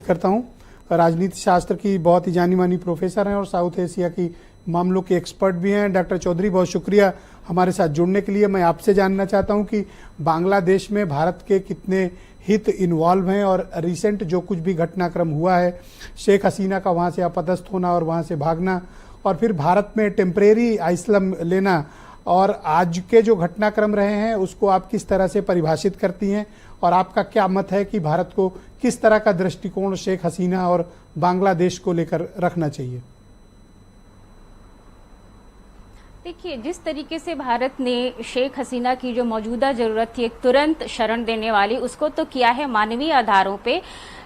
करता हूँ। राजनीति शास्त्र की बहुत ही जानी मानी प्रोफेसर हैं और साउथ एशिया की मामलों के एक्सपर्ट भी हैं। डॉक्टर चौधरी, बहुत शुक्रिया हमारे साथ जुड़ने के लिए। मैं आपसे जानना चाहता हूँ कि बांग्लादेश में भारत के कितने हित इन्वॉल्व हैं और रिसेंट जो कुछ भी घटनाक्रम हुआ है, शेख हसीना का वहाँ से अपदस्थ होना और वहाँ से भागना और फिर भारत में टेम्परेरी आइसलम लेना, और आज के जो घटनाक्रम रहे हैं उसको आप किस तरह से परिभाषित करती हैं और आपका क्या मत है कि भारत को किस तरह का दृष्टिकोण शेख हसीना और बांग्लादेश को लेकर रखना चाहिए? देखिए, जिस तरीके से भारत ने शेख हसीना की जो मौजूदा जरूरत थी एक तुरंत शरण देने वाली, उसको तो किया है मानवीय आधारों पे,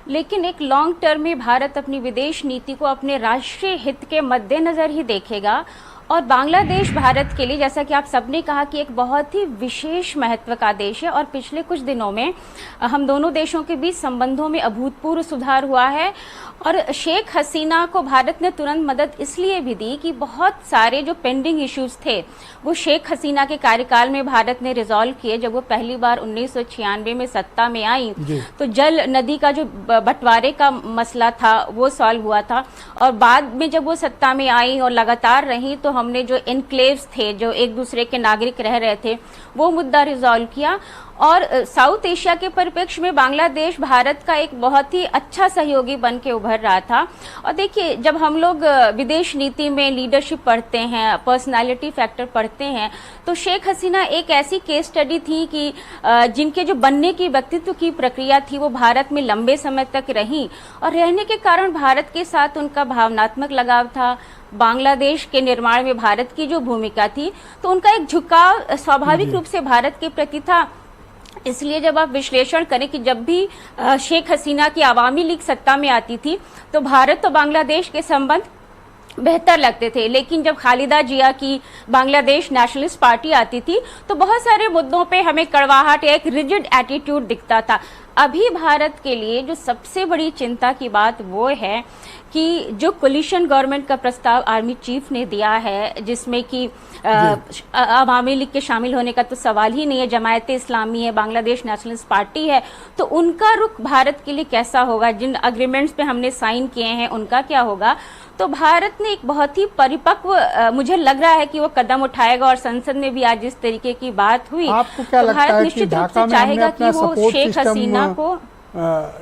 लेकिन एक लॉन्ग टर्म में भारत अपनी विदेश नीति को अपने राष्ट्रीय हित के मद्देनजर ही देखेगा। और बांग्लादेश भारत के लिए, जैसा कि आप सबने कहा, कि एक बहुत ही विशेष महत्व का देश है और पिछले कुछ दिनों में हम दोनों देशों के बीच संबंधों में अभूतपूर्व सुधार हुआ है। और शेख हसीना को भारत ने तुरंत मदद इसलिए भी दी कि बहुत सारे जो पेंडिंग इश्यूज थे वो शेख हसीना के कार्यकाल में भारत ने रिजॉल्व किए। जब वो पहली बार 1996 में सत्ता में आई तो जल नदी का जो बंटवारे का मसला था वो सॉल्व हुआ था, और बाद में जब वो सत्ता में आई और लगातार रही तो हमने जो एनक्लेव्स थे, जो एक दूसरे के नागरिक रह रहे थे, वो मुद्दा रिजॉल्व किया। और साउथ एशिया के परिप्रेक्ष्य में बांग्लादेश भारत का एक बहुत ही अच्छा सहयोगी बन के उभर रहा था। और देखिए, जब हम लोग विदेश नीति में लीडरशिप पढ़ते हैं, पर्सनालिटी फैक्टर पढ़ते हैं, तो शेख हसीना एक ऐसी केस स्टडी थी कि जिनके जो बनने की व्यक्तित्व की प्रक्रिया थी वो भारत में लंबे समय तक रही, और रहने के कारण भारत के साथ उनका भावनात्मक लगाव था। बांग्लादेश के निर्माण में भारत की जो भूमिका थी तो उनका एक झुकाव स्वाभाविक रूप से भारत के प्रति था। इसलिए जब आप विश्लेषण करें कि जब भी शेख हसीना की आवामी लीग सत्ता में आती थी तो भारत और बांग्लादेश के संबंध बेहतर लगते थे, लेकिन जब खालिदा जिया की बांग्लादेश नेशनलिस्ट पार्टी आती थी तो बहुत सारे मुद्दों पे हमें कड़वाहट या एक रिजिड एटीट्यूड दिखता था। अभी भारत के लिए जो सबसे बड़ी चिंता की बात वो है कि जो कोलिशन गवर्नमेंट का प्रस्ताव आर्मी चीफ ने दिया है, जिसमें कि अवामी लीग के शामिल होने का तो सवाल ही नहीं है, जमायत इस्लामी है, बांग्लादेश नेशनलिस्ट पार्टी है, तो उनका रुख भारत के लिए कैसा होगा, जिन अग्रीमेंट्स पे हमने साइन किए हैं उनका क्या होगा। तो भारत ने एक बहुत ही परिपक्व, मुझे लग रहा है कि वो कदम उठाएगा, और संसद में भी आज जिस तरीके की बात हुई, आपको क्या तो लगता भारत है निश्चित कि रूप ढाका से में हमने चाहेगा कि अपना वो सपोर्ट शेख हसीना को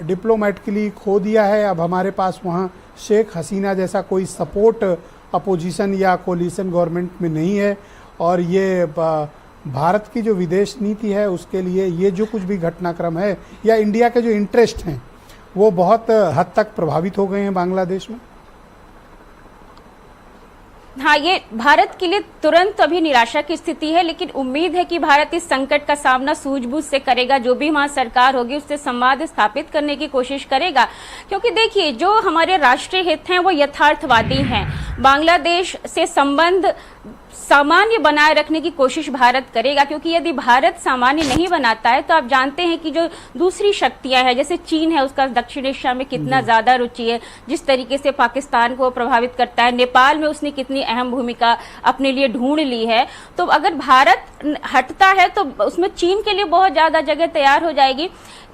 डिप्लोमेटिकली खो दिया है? अब हमारे पास वहाँ शेख हसीना जैसा कोई सपोर्ट अपोजिशन या कोलिशन गवर्नमेंट में नहीं है, और ये भारत की जो विदेश नीति है उसके लिए ये जो कुछ भी घटनाक्रम है या इंडिया के जो इंटरेस्ट हैं वो बहुत हद तक प्रभावित हो गए हैं बांग्लादेश में। हाँ, ये भारत के लिए तुरंत अभी निराशा की स्थिति है, लेकिन उम्मीद है कि भारत इस संकट का सामना सूझबूझ से करेगा। जो भी वहाँ सरकार होगी उससे संवाद स्थापित करने की कोशिश करेगा, क्योंकि देखिए, जो हमारे राष्ट्रीय हित हैं वो यथार्थवादी हैं। बांग्लादेश से संबंध सामान्य बनाए रखने की कोशिश भारत करेगा, क्योंकि यदि भारत सामान्य नहीं बनाता है तो आप जानते हैं कि जो दूसरी शक्तियां हैं, जैसे चीन है, उसका दक्षिण एशिया में कितना ज्यादा रुचि है, जिस तरीके से पाकिस्तान को प्रभावित करता है, नेपाल में उसने कितनी अहम भूमिका अपने लिए ढूंढ ली है। तो अगर भारत हटता है तो उसमें चीन के लिए बहुत ज्यादा जगह तैयार हो जाएगी।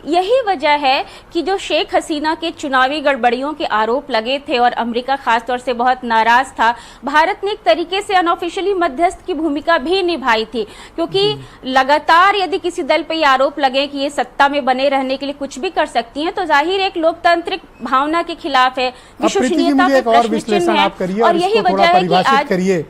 यही वजह है कि जो शेख हसीना के चुनावी गड़बड़ियों के आरोप लगे थे और अमेरिका खासतौर से बहुत नाराज था, भारत ने एक तरीके से अनऑफिशियली मध्यस्थ की भूमिका भी निभाई थी, क्योंकि लगातार यदि किसी दल पर ये आरोप लगे कि ये सत्ता में बने रहने के लिए कुछ भी कर सकती है तो जाहिर एक लोकतांत्रिक भावना के खिलाफ है, विश्वसनीयता का प्रश्न चिन्ह है। और यही वजह है कि आज करिए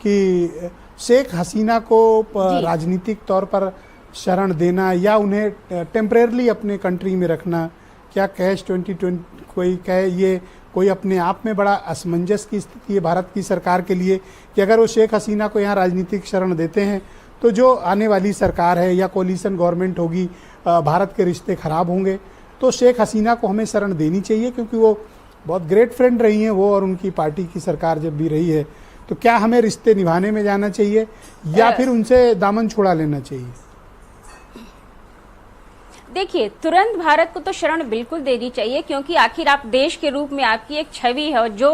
कि शेख हसीना को राजनीतिक तौर पर शरण देना या उन्हें टेम्परेरली अपने कंट्री में रखना, क्या कैश 2020 कोई कहे, ये कोई अपने आप में बड़ा असमंजस की स्थिति है भारत की सरकार के लिए कि अगर वो शेख हसीना को यहाँ राजनीतिक शरण देते हैं तो जो आने वाली सरकार है या कोलिशन गवर्नमेंट होगी, भारत के रिश्ते खराब होंगे। तो शेख हसीना को हमें शरण देनी चाहिए क्योंकि वो बहुत ग्रेट फ्रेंड रही हैं, वो और उनकी पार्टी की सरकार जब भी रही है। तो क्या हमें रिश्ते निभाने में जाना चाहिए या फिर उनसे दामन छुड़ा लेना चाहिए? देखिए, तुरंत भारत को तो शरण बिल्कुल देनी चाहिए, क्योंकि आखिर आप देश के रूप में आपकी एक छवि है, और जो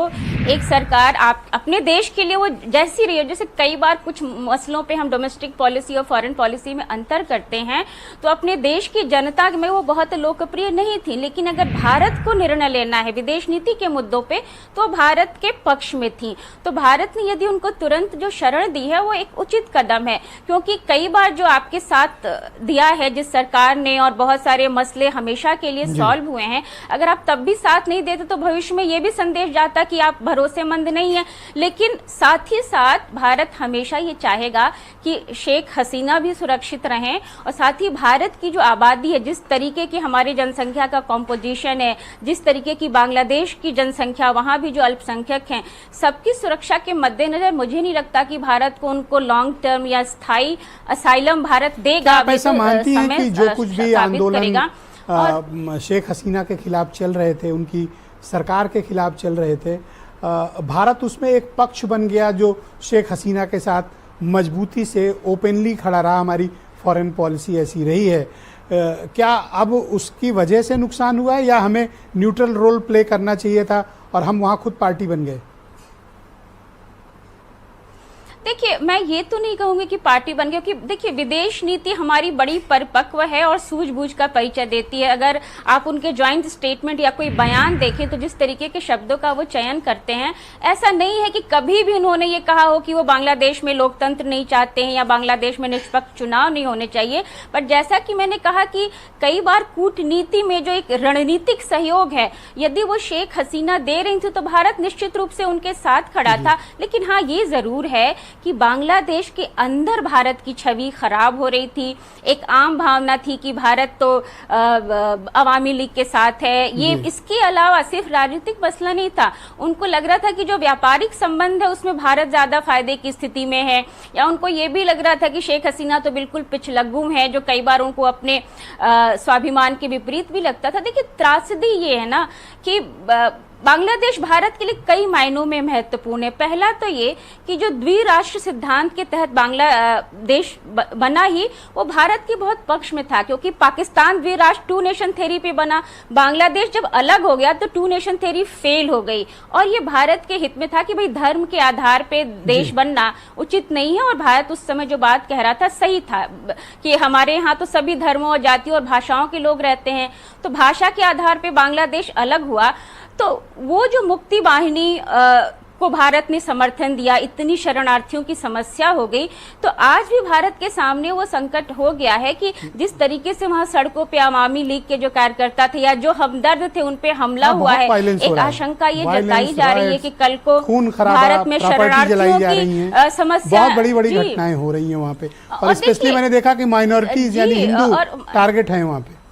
एक सरकार आप अपने देश के लिए वो जैसी रही हो, जैसे कई बार कुछ मसलों पे हम डोमेस्टिक पॉलिसी और फॉरेन पॉलिसी में अंतर करते हैं, तो अपने देश की जनता में वो बहुत लोकप्रिय नहीं थी, लेकिन अगर भारत को निर्णय लेना है विदेश नीति के मुद्दों पे तो भारत के पक्ष में थी। तो भारत ने यदि उनको तुरंत जो शरण दी है वो एक उचित कदम है, क्योंकि कई बार जो आपके साथ दिया है जिस सरकार ने, और बहुत सारे मसले हमेशा के लिए सॉल्व हुए हैं, अगर आप तब भी साथ नहीं देते तो भविष्य में ये भी संदेश जाता कि आप भरोसेमंद नहीं है। लेकिन साथ ही साथ भारत हमेशा ये चाहेगा कि शेख हसीना भी सुरक्षित रहें, और साथ ही भारत की जो आबादी है, जिस तरीके की हमारी जनसंख्या का कॉम्पोजिशन है, जिस तरीके की बांग्लादेश की जनसंख्या, वहां भी जो अल्पसंख्यक हैं, सबकी सुरक्षा के मद्देनजर मुझे नहीं लगता कि भारत को उनको लॉन्ग टर्म या स्थायी असाइलम भारत देगा। आप ऐसा मानती हैं कि जो कुछ भी आंदोलन शेख हसीना के खिलाफ चल रहे थे, उनकी सरकार के खिलाफ चल रहे थे, भारत उसमें एक पक्ष बन गया जो शेख हसीना के साथ मजबूती से ओपनली खड़ा रहा, हमारी फॉरेन पॉलिसी ऐसी रही है, क्या अब उसकी वजह से नुकसान हुआ है या हमें न्यूट्रल रोल प्ले करना चाहिए था और हम वहां खुद पार्टी बन गए? देखिए, मैं ये तो नहीं कहूंगी कि पार्टी बन गई, क्योंकि देखिए विदेश नीति हमारी बड़ी परिपक्व है और सूझबूझ का परिचय देती है। अगर आप उनके ज्वाइंट स्टेटमेंट या कोई बयान देखें तो जिस तरीके के शब्दों का वो चयन करते हैं, ऐसा नहीं है कि कभी भी उन्होंने ये कहा हो कि वो बांग्लादेश में लोकतंत्र नहीं चाहते हैं या बांग्लादेश में निष्पक्ष चुनाव नहीं होने चाहिए। पर जैसा कि मैंने कहा कि कई बार कूटनीति में जो एक रणनीतिक सहयोग है, यदि वो शेख हसीना दे रही थी तो भारत निश्चित रूप से उनके साथ खड़ा था। लेकिन हाँ, ये जरूर है कि बांग्लादेश के अंदर भारत की छवि खराब हो रही थी। एक आम भावना थी कि भारत तो अवामी लीग के साथ है। ये इसके अलावा सिर्फ राजनीतिक मसला नहीं था, उनको लग रहा था कि जो व्यापारिक संबंध है उसमें भारत ज्यादा फायदे की स्थिति में है, या उनको ये भी लग रहा था कि शेख हसीना तो बिल्कुल पिछलग्गू है, जो कई बार उनको अपने स्वाभिमान के विपरीत भी लगता था। देखिए, त्रासदी ये है ना कि बांग्लादेश भारत के लिए कई मायनों में महत्वपूर्ण है। पहला तो ये कि जो द्विराष्ट्र सिद्धांत के तहत बांग्लादेश बना ही वो भारत के बहुत पक्ष में था, क्योंकि पाकिस्तान द्विराष्ट्र टू नेशन थ्योरी पे बना, बांग्लादेश जब अलग हो गया तो टू नेशन थ्योरी फेल हो गई, और ये भारत के हित में था कि भाई धर्म के आधार पे देश बनना उचित नहीं है। और भारत उस समय जो बात कह रहा था सही था कि हमारे यहाँ तो सभी धर्मों और जातियों और भाषाओं के लोग रहते हैं, तो भाषा के आधार पे बांग्लादेश अलग हुआ। तो वो जो मुक्ति वाहिनी को भारत ने समर्थन दिया, इतनी शरणार्थियों की समस्या हो गई, तो आज भी भारत के सामने वो संकट हो गया है कि जिस तरीके से वहां सड़कों पे अवामी लीग के जो कार्यकर्ता थे या जो हमदर्द थे उन पे हमला हुआ है, एक आशंका ये जताई जा रही है कि कल को भारत में शरणार्थियों की समस्या, बहुत बड़ी बड़ी घटनाएं हो रही है वहाँ पे, और स्पेशली मैंने देखा कि माइनॉरिटीज यानी हिंदू टारगेट है वहाँ पे।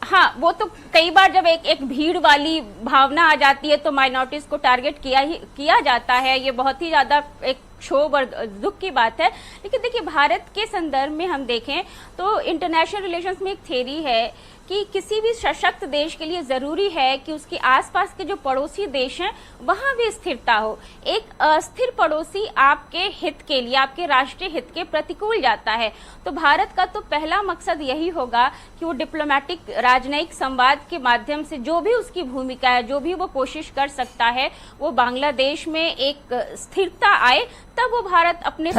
हाँ, वो तो कई बार जब एक भीड़ वाली भावना आ जाती है तो माइनॉरिटीज को टारगेट किया जाता है। ये बहुत ही ज्यादा एक क्षोभ और दुख की बात है। लेकिन देखिए, भारत के संदर्भ में हम देखें तो इंटरनेशनल रिलेशंस में एक थ्योरी है कि किसी भी सशक्त देश के लिए जरूरी है कि उसके आसपास के जो पड़ोसी देश हैं वहां भी स्थिरता हो। एक अस्थिर पड़ोसी आपके हित के लिए, आपके राष्ट्रीय हित के प्रतिकूल जाता है। तो भारत का तो पहला मकसद यही होगा कि वो डिप्लोमेटिक राजनयिक संवाद के माध्यम से जो भी उसकी भूमिका है, जो भी वो कोशिश कर सकता है, वो बांग्लादेश में एक स्थिरता आए, तब वो भारत अपने